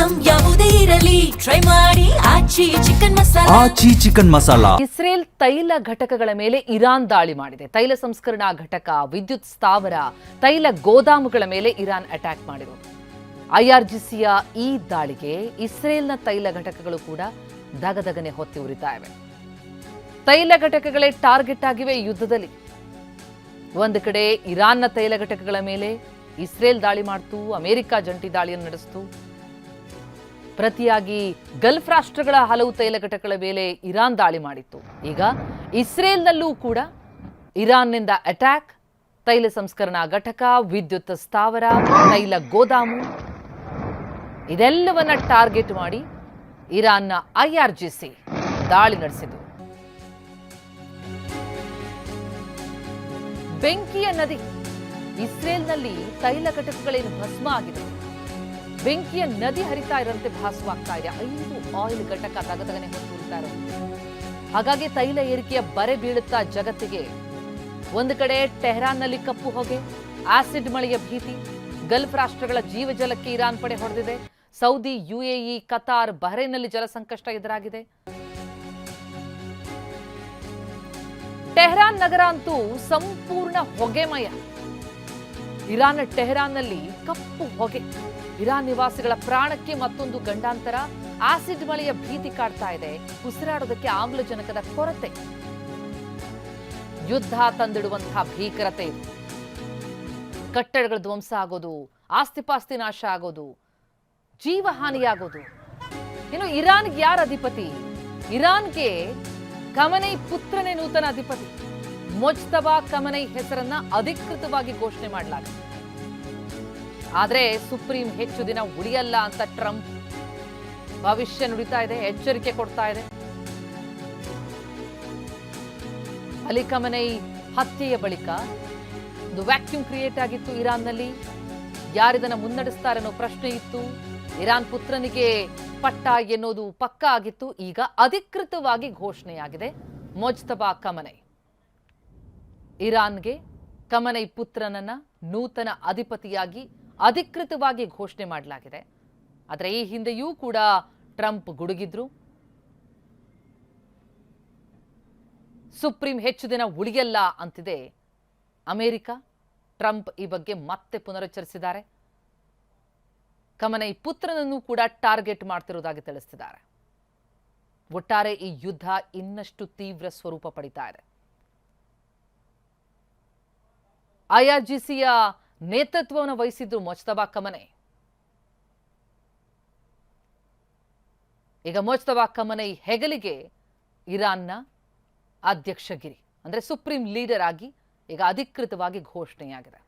Item ಯಾವುದೇ ಇರಲಿ try ಮಾಡಿ ಆಚಿ ಚಿಕನ್ ಮಸಾಲಾ. ಆಚಿ ಚಿಕನ್ ಮಸಾಲಾ. ಇಸ್ರೇಲ್ ತೈಲ ಘಟಕಗಳ ಮೇಲೆ ಇರಾನ್ ದಾಳಿ ಮಾಡಿದೆ. ತೈಲ ಸಂಸ್ಕರಣಾ ಘಟಕ, ವಿದ್ಯುತ್ ಸ್ಥಾವರ, ತೈಲ ಗೋದಾಮುಗಳ ಮೇಲೆ ಇರಾನ್ ಅಟ್ಯಾಕ್ ಮಾಡಿರೋದು. ಐಆರ್ಜಿಸಿಯ ಈ ದಾಳಿಗೆ ಇಸ್ರೇಲ್ನ ತೈಲ ಘಟಕಗಳು ಕೂಡ ದಗದಗನೆ ಹೊತ್ತಿ ಉರಿತಾ ಇವೆ. ತೈಲ ಘಟಕಗಳೇ ಟಾರ್ಗೆಟ್ ಆಗಿವೆ ಈ ಯುದ್ಧದಲ್ಲಿ. ಒಂದು ಕಡೆ ಇರಾನ್ನ ತೈಲ ಘಟಕಗಳ ಮೇಲೆ ಇಸ್ರೇಲ್ ದಾಳಿ ಮಾಡ್ತು, ಅಮೆರಿಕ ಜಂಟಿ ದಾಳಿಯನ್ನು ನಡೆಸಿತು. ಪ್ರತಿಯಾಗಿ ಗಲ್ಫ್ ರಾಷ್ಟ್ರಗಳ ಹಲವು ತೈಲ ಘಟಕಗಳ ಮೇಲೆ ಇರಾನ್ ದಾಳಿ ಮಾಡಿತ್ತು. ಈಗ ಇಸ್ರೇಲ್ನಲ್ಲೂ ಕೂಡ ಇರಾನ್ನಿಂದ ಅಟ್ಯಾಕ್. ತೈಲ ಸಂಸ್ಕರಣಾ ಘಟಕ, ವಿದ್ಯುತ್ ಸ್ಥಾವರ, ತೈಲ ಗೋದಾಮು ಇದೆಲ್ಲವನ್ನ ಟಾರ್ಗೆಟ್ ಮಾಡಿ ಇರಾನ್ನ ಐಆರ್ಜಿಸಿ ದಾಳಿ ನಡೆಸಿತು. ಬೆಂಕಿಯ ನದಿ. ಇಸ್ರೇಲ್ನಲ್ಲಿ ತೈಲ ಘಟಕಗಳೇನು ಭಸ್ಮ ಆಗಿದೆ, ಬೆಂಕಿಯ ನದಿ ಹರಿತಾ ಇರಂತೆ ಭಾಸವಾಗ್ತಾ ಇದೆ. 5 ಆಯಿಲ್ ಘಟಕ ತಗತಗನೆ ಹೊತ್ತುರ್ತಾ ಇರೋದು. ಹಾಗಾಗಿ ತೈಲ ಏರಿಕೆಯ ಬರೆ ಬೀಳುತ್ತಾ ಜಗತ್ತಿಗೆ. ಒಂದು ಕಡೆ ಟೆಹರಾನ್ನಲ್ಲಿ ಕಪ್ಪು ಹೊಗೆ, ಆಸಿಡ್ ಮಳೆಯ ಭೀತಿ. ಗಲ್ಫ್ ರಾಷ್ಟ್ರಗಳ ಜೀವಜಲಕ್ಕೆ ಇರಾನ್ ಪಡೆ ಹೊಡೆದಿದೆ. ಸೌದಿ, ಯುಎಇ, ಕತಾರ್, ಬಹ್ರೈನ್ನಲ್ಲಿ ಜಲ ಸಂಕಷ್ಟ ಎದುರಾಗಿದೆ. ಟೆಹರಾನ್ ನಗರ ಅಂತೂ ಸಂಪೂರ್ಣ ಹೊಗೆಮಯ. ಇರಾನ್ ಟೆಹರಾನ್ನಲ್ಲಿ ಕಪ್ಪು ಹೊಗೆ. ಇರಾನ್ ನಿವಾಸಿಗಳ ಪ್ರಾಣಕ್ಕೆ ಮತ್ತೊಂದು ಗಂಡಾಂತರ. ಆಸಿಡ್ ಮಳೆಯ ಭೀತಿ ಕಾಡ್ತಾ ಇದೆ. ಉಸಿರಾಡೋದಕ್ಕೆ ಆಮ್ಲಜನಕದ ಕೊರತೆ. ಯುದ್ಧ ತಂದಿಡುವಂತಹ ಭೀಕರತೆ ಇದು. ಕಟ್ಟಡಗಳ ಧ್ವಂಸ ಆಗೋದು, ಆಸ್ತಿಪಾಸ್ತಿ ನಾಶ ಆಗೋದು, ಜೀವಹಾನಿಯಾಗೋದು. ಇನ್ನು ಇರಾನ್ಗೆ ಯಾರ ಅಧಿಪತಿ? ಇರಾನ್ಗೆ ಖಮನೈ ಪುತ್ರನೇ ನೂತನ ಅಧಿಪತಿ. ಮೊಜ್ತಬಾ ಖಮನೈ ಹೆಸರನ್ನ ಅಧಿಕೃತವಾಗಿ ಘೋಷಣೆ ಮಾಡಲಾಗಿದೆ. ಆದ್ರೆ ಸುಪ್ರೀಂ ಹೆಚ್ಚು ದಿನ ಉಳಿಯಲ್ಲ ಅಂತ ಟ್ರಂಪ್ ಭವಿಷ್ಯ ನುಡಿತಾ ಇದೆ, ಎಚ್ಚರಿಕೆ ಕೊಡ್ತಾ ಇದೆ. ಅಲಿ ಖಮನೈ ಹತ್ಯೆಯ ಬಳಿಕ ಒಂದು ವ್ಯಾಕ್ಯೂಮ್ ಕ್ರಿಯೇಟ್ ಆಗಿತ್ತು ಇರಾನ್ನಲ್ಲಿ. ಯಾರಿದನ್ನ ಮುನ್ನಡೆಸ್ತಾರೆ ಅನ್ನೋ ಪ್ರಶ್ನೆ ಇತ್ತು. ಇರಾನ್ ಪುತ್ರನಿಗೆ ಪಟ್ಟ ಎನ್ನುವುದು ಪಕ್ಕಾ ಆಗಿತ್ತು. ಈಗ ಅಧಿಕೃತವಾಗಿ ಘೋಷಣೆಯಾಗಿದೆ. ಮೊಜ್ತಬಾ ಖಮನೈ, ಇರಾನ್ಗೆ ಖಮನೈ ಪುತ್ರನನ್ನ ನೂತನ ಅಧಿಪತಿಯಾಗಿ ಅಧಿಕೃತವಾಗಿ ಘೋಷಣೆ ಮಾಡಲಾಗಿದೆ. ಆದರೆ ಈ ಹಿಂದೆಯೂ ಕೂಡ ಟ್ರಂಪ್ ಗುಡುಗಿದ್ರು. ಸುಪ್ರೀಂ ಹೆಚ್ಚು ದಿನ ಉಳಿಯಲ್ಲ ಅಂತಿದೆ ಅಮೆರಿಕ. ಟ್ರಂಪ್ ಈ ಬಗ್ಗೆ ಮತ್ತೆ ಪುನರುಚ್ಚರಿಸಿದ್ದಾರೆ. ಖಮನೈ ಪುತ್ರನನ್ನು ಕೂಡ ಟಾರ್ಗೆಟ್ ಮಾಡ್ತಿರೋದಾಗಿ ತಿಳಿಸಿದ್ದಾರೆ. ಒಟ್ಟಾರೆ ಈ ಯುದ್ಧ ಇನ್ನಷ್ಟು ತೀವ್ರ ಸ್ವರೂಪ ಪಡಿತಾ ಇದೆ. ಐಆರ್ಜಿಸಿಯ ನೇತೃತ್ವವನ್ನು ವಹಿಸಿದ್ರು ಮೊಜ್ತಬಾ ಖಮನೈ. ಈಗ ಮೊಜ್ತಬಾ ಖಮನೈ ಹೆಗಲಿಗೆ ಇರಾನ್ನ ಅಧ್ಯಕ್ಷಗಿರಿ, ಅಂದ್ರೆ ಸುಪ್ರೀಂ ಲೀಡರ್ ಆಗಿ ಈಗ ಅಧಿಕೃತವಾಗಿ ಘೋಷಣೆಯಾಗಿದೆ.